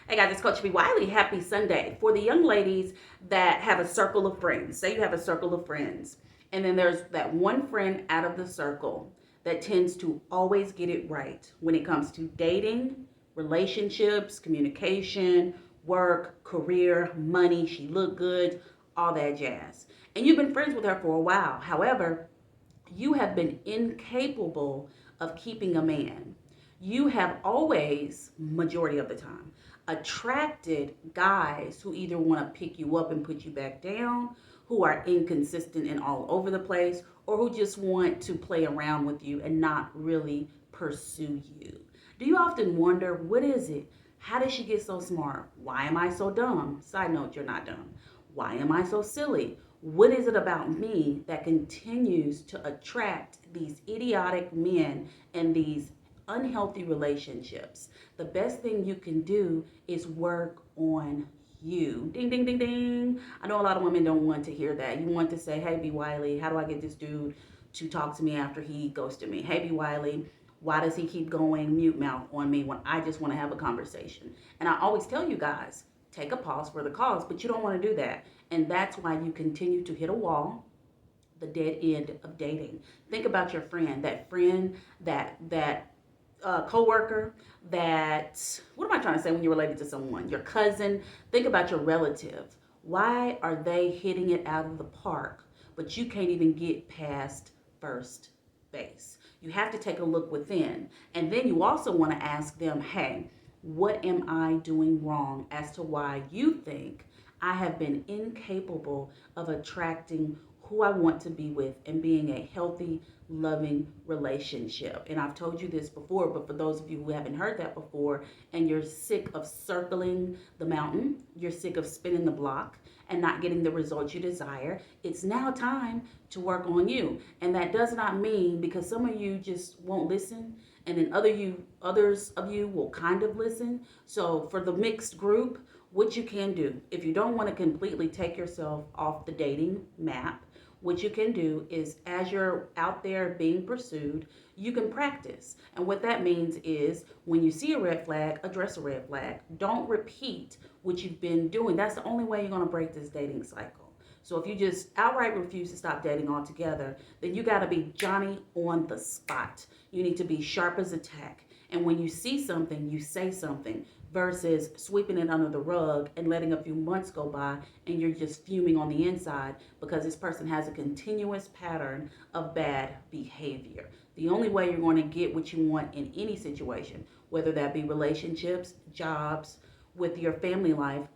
Hey guys, it's Coach B. Wiley. Happy Sunday. For the young ladies that have a circle of friends, say you have a circle of friends, and then there's that one friend out of the circle that tends to always get it right when it comes to dating, relationships, communication, work, career, money, she look good, all that jazz. And you've been friends with her for a while. However, you have been incapable of keeping a man. You have always, majority of the time, attracted guys who either want to pick you up and put you back down, who are inconsistent and all over the place, or who just want to play around with you and not really pursue you. Do you often wonder, what is it? How did she get so smart? Why am I so dumb? Side note, you're not dumb. Why am I so silly? What is it about me that continues to attract these idiotic men and these unhealthy relationships? The best thing you can do is work on you. Ding, ding, ding, ding. I know a lot of women don't want to hear that. You want to say, hey, B. Wiley, how do I get this dude to talk to me after he goes to me? Hey, B. Wiley, why does he keep going mute mouth on me when I just want to have a conversation? And I always tell you guys, take a pause for the cause, but you don't want to do that. And that's why you continue to hit a wall, the dead end of dating. Think about your friend, that coworker, that what am I trying to say when you're related to someone? Your cousin. Think about your relative. Why are they hitting it out of the park, but you can't even get past first base? You have to take a look within, and then you also want to ask them, hey, what am I doing wrong as to why you think I have been incapable of attracting who I want to be with and being a healthy, loving relationship. And I've told you this before, but for those of you who haven't heard that before and you're sick of circling the mountain, you're sick of spinning the block and not getting the results you desire, it's now time to work on you. And that does not mean, because some of you just won't listen and then others of you will kind of listen. So for the mixed group, what you can do, if you don't want to completely take yourself off the dating map, what you can do is, as you're out there being pursued, you can practice. And what that means is, when you see a red flag, address a red flag. Don't repeat what you've been doing. That's the only way you're going to break this dating cycle. So if you just outright refuse to stop dating altogether, then you got to be Johnny on the spot. You need to be sharp as a tack. And when you see something, you say something, versus sweeping it under the rug and letting a few months go by and you're just fuming on the inside because this person has a continuous pattern of bad behavior. The only way you're going to get what you want in any situation, whether that be relationships, jobs, with your family life,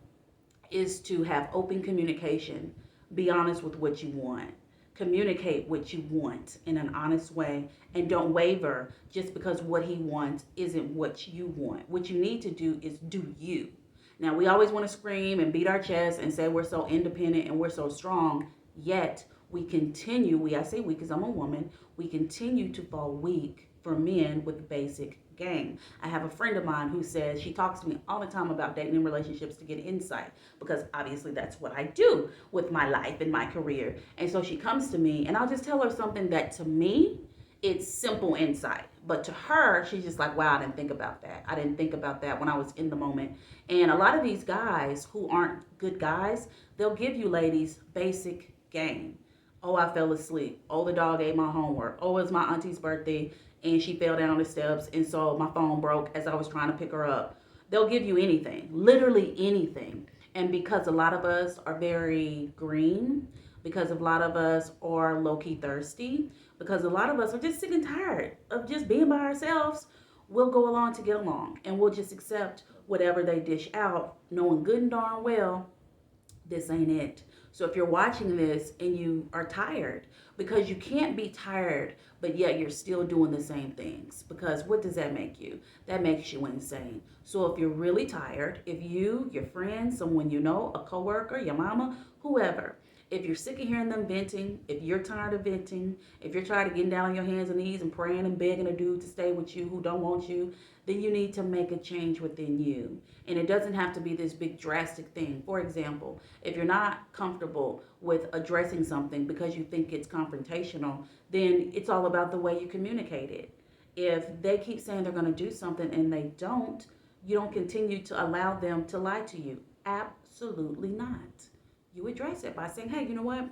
is to have open communication. Be honest with what you want. Communicate what you want in an honest way, and don't waver just because what he wants isn't what you want. What you need to do is do you. Now, we always want to scream and beat our chest and say we're so independent and we're so strong, yet I say we because I'm a woman, we continue to fall weak for men with basic game. I have a friend of mine who says she talks to me all the time about dating and relationships to get insight, because obviously that's what I do with my life and my career. And so she comes to me and I'll just tell her something that to me it's simple insight. But to her, she's just like, wow, I didn't think about that. I didn't think about that when I was in the moment. And a lot of these guys who aren't good guys, they'll give you ladies basic game. Oh, I fell asleep. Oh, the dog ate my homework. Oh, it's my auntie's birthday and she fell down the steps and so my phone broke as I was trying to pick her up. They'll give you anything, literally anything. And because a lot of us are very green, because a lot of us are low key thirsty, because a lot of us are just sick and tired of just being by ourselves, we'll go along to get along and we'll just accept whatever they dish out, knowing good and darn well this ain't it. So if you're watching this and you are tired, because you can't be tired, but yet you're still doing the same things, because what does that make you? That makes you insane. So if you're really tired, if you, your friend, someone you know, a coworker, your mama, whoever, if you're sick of hearing them venting, if you're tired of venting, if you're tired of getting down on your hands and knees and praying and begging a dude to stay with you who don't want you, then you need to make a change within you. And it doesn't have to be this big drastic thing. For example, if you're not comfortable with addressing something because you think it's confrontational, then it's all about the way you communicate it. If they keep saying they're going to do something and they don't, You don't continue to allow them to lie to you. Absolutely not. You address it by saying, hey, you know what?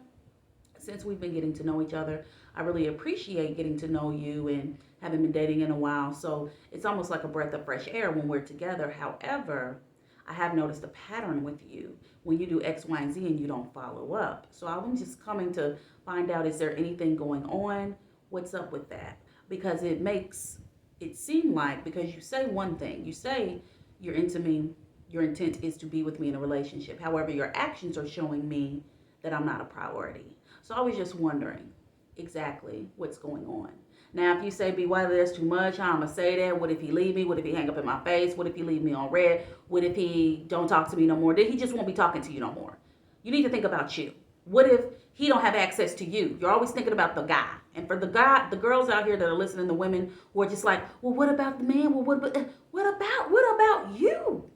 Since we've been getting to know each other, I really appreciate getting to know you and haven't been dating in a while. So it's almost like a breath of fresh air when we're together. However, I have noticed a pattern with you when you do X, Y, and Z and you don't follow up. So I'm just coming to find out, is there anything going on? What's up with that? Because it makes it seem like, because you say one thing, you say you're into me, your intent is to be with me in a relationship. However, your actions are showing me that I'm not a priority. So I was just wondering exactly what's going on. Now, if you say, B. Wiley, that's too much, how I'm going to say that? What if he leave me? What if he hang up in my face? What if he leave me on red? What if he don't talk to me no more? Then he just won't be talking to you no more. You need to think about you. What if he don't have access to you? You're always thinking about the guy. And for the guy, the girls out here that are listening, the women who are just like, well, what about the man? Well, what about you?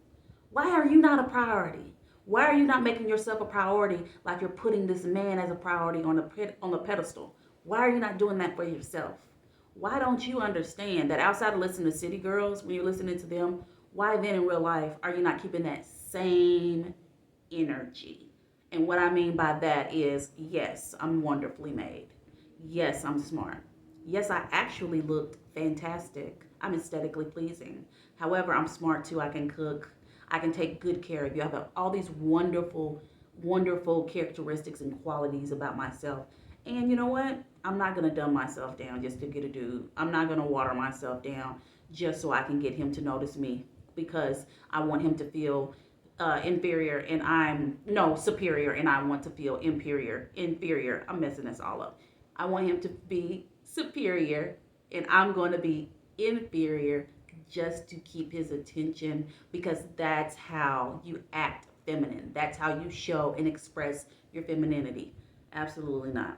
Why are you not a priority? Why are you not making yourself a priority like you're putting this man as a priority on the pedestal? Why are you not doing that for yourself? Why don't you understand that outside of listening to City Girls, when you're listening to them, why then in real life are you not keeping that same energy? And what I mean by that is, yes, I'm wonderfully made. Yes, I'm smart. Yes, I actually looked fantastic. I'm aesthetically pleasing. However, I'm smart too. I can cook. I can take good care of you. I have all these wonderful, wonderful characteristics and qualities about myself. And you know what? I'm not going to dumb myself down just to get a dude. I'm not going to water myself down just so I can get him to notice me because I want him to feel inferior and I'm no superior and I want to feel inferior. I'm messing this all up. I want him to be superior and I'm going to be inferior just to keep his attention because that's how you act feminine. That's how you show and express your femininity. Absolutely not.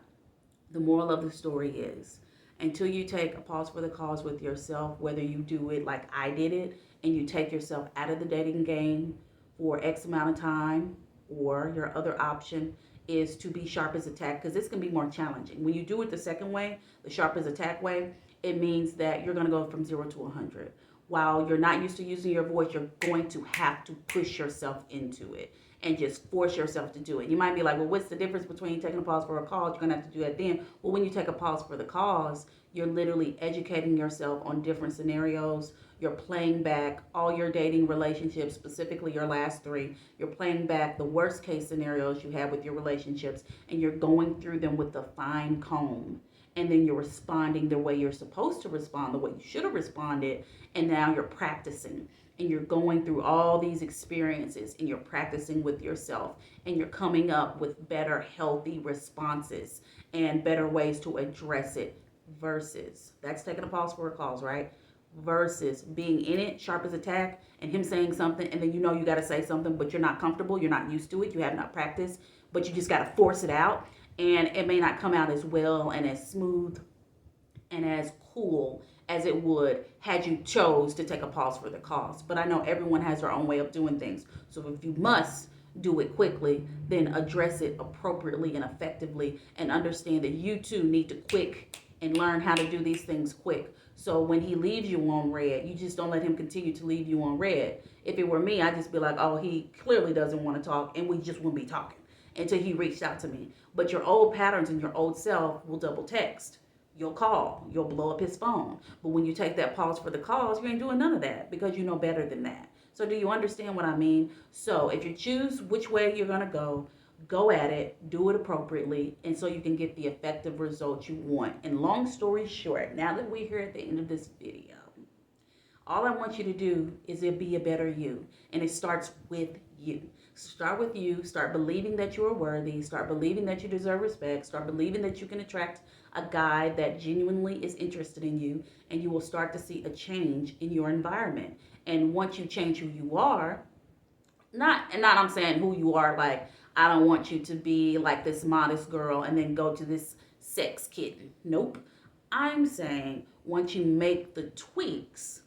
The moral of the story is until you take a pause for the cause with yourself, whether you do it like I did it and you take yourself out of the dating game for X amount of time, or your other option is to be sharp as attack because it's going to be more challenging. When you do it the second way, the sharp as attack way, it means that you're going to go from 0 to 100. While you're not used to using your voice, you're going to have to push yourself into it and just force yourself to do it. You might be like, well, what's the difference between taking a pause for a cause? You're going to have to do that then. Well, when you take a pause for the cause, you're literally educating yourself on different scenarios. You're playing back all your dating relationships, specifically your last three. You're playing back the worst case scenarios you had with your relationships, and you're going through them with a fine comb. And then you're responding the way you're supposed to respond, the way you should have responded. And now you're practicing and you're going through all these experiences and you're practicing with yourself and you're coming up with better healthy responses and better ways to address it versus that's taking a pause for a cause, right? Versus being in it sharp as attack and him saying something and then you know you got to say something but you're not comfortable, you're not used to it, you have not practiced, but you just got to force it out and it may not come out as well and as smooth and as cool as it would had you chose to take a pause for the cause. But I know everyone has their own way of doing things. So if you must do it quickly, then address it appropriately and effectively and understand that you too need to quick and learn how to do these things quick. So when he leaves you on red, you just don't let him continue to leave you on red. If it were me, I'd just be like, oh, he clearly doesn't want to talk and we just wouldn't be talking until he reached out to me. But your old patterns and your old self will double text. You'll call, you'll blow up his phone. But when you take that pause for the cause, you ain't doing none of that because you know better than that. So do you understand what I mean? So if you choose which way you're going to go at it, do it appropriately, and so you can get the effective results you want. And long story short, now that we're here at the end of this video, all I want you to do is be a better you. And it starts with you. Start with you. Start believing that you are worthy. Start believing that you deserve respect. Start believing that you can attract a guy that genuinely is interested in you. And you will start to see a change in your environment. And once you change who you are, not I'm saying who you are, like, I don't want you to be like this modest girl and then go to this sex kitten. Nope. I'm saying once you make the tweaks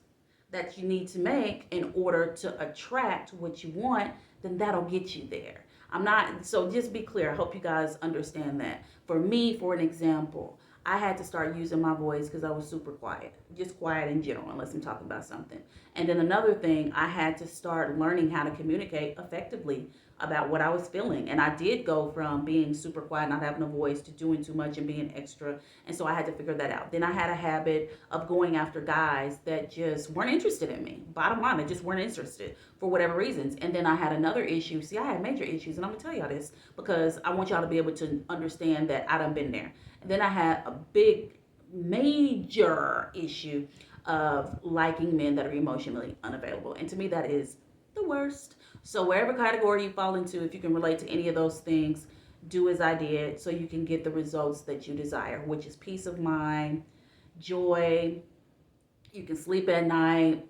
that you need to make in order to attract what you want, then that'll get you there. I'm not, so just be clear. I hope you guys understand that. For me, for an example, I had to start using my voice because I was super quiet, just quiet in general, unless I'm talking about something. And then another thing, I had to start learning how to communicate effectively about what I was feeling. And I did go from being super quiet, not having a voice, to doing too much and being extra. And so I had to figure that out. Then I had a habit of going after guys that just weren't interested in me. Bottom line, they just weren't interested for whatever reasons. And then I had another issue. See, I had major issues, and I'm gonna tell y'all this because I want y'all to be able to understand that I done been there. And then I had a big, major issue of liking men that are emotionally unavailable. And to me, that is the worst. So, wherever category you fall into, if you can relate to any of those things, do as I did so you can get the results that you desire, which is peace of mind, joy. You can sleep at night.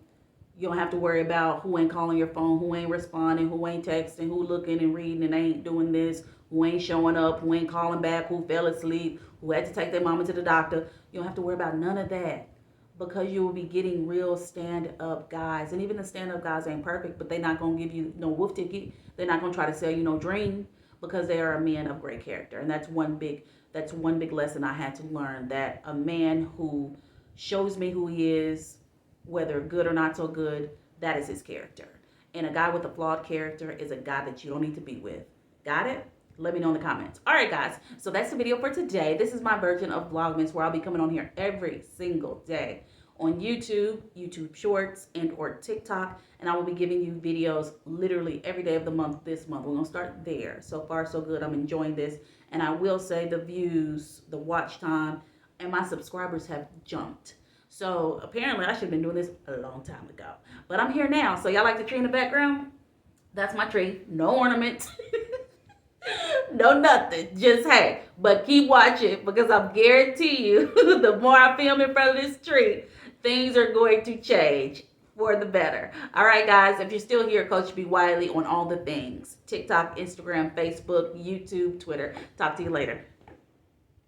You don't have to worry about who ain't calling your phone, who ain't responding, who ain't texting, who looking and reading and ain't doing this, who ain't showing up, who ain't calling back, who fell asleep, who had to take their mama to the doctor. You don't have to worry about none of that because you will be getting real stand-up guys. And even the stand-up guys ain't perfect, but they're not going to give you no wolf ticket. They're not going to try to sell you no dream because they are men of great character. And that's one big lesson I had to learn, that a man who shows me who he is, whether good or not so good, that is his character. And a guy with a flawed character is a guy that you don't need to be with. Got it? Let me know in the comments. All right, guys. So that's the video for today. This is my version of Vlogmas, where I'll be coming on here every single day on YouTube, YouTube Shorts, and or TikTok. And I will be giving you videos literally every day of the month this month. We're going to start there. So far, so good. I'm enjoying this. And I will say the views, the watch time, and my subscribers have jumped. So apparently I should have been doing this a long time ago. But I'm here now. So y'all like the tree in the background? That's my tree. No ornaments. No nothing. Just hey. But keep watching because I guarantee you the more I film in front of this tree, things are going to change for the better. All right, guys. If you're still here, Coach B. Wiley on all the things. TikTok, Instagram, Facebook, YouTube, Twitter. Talk to you later.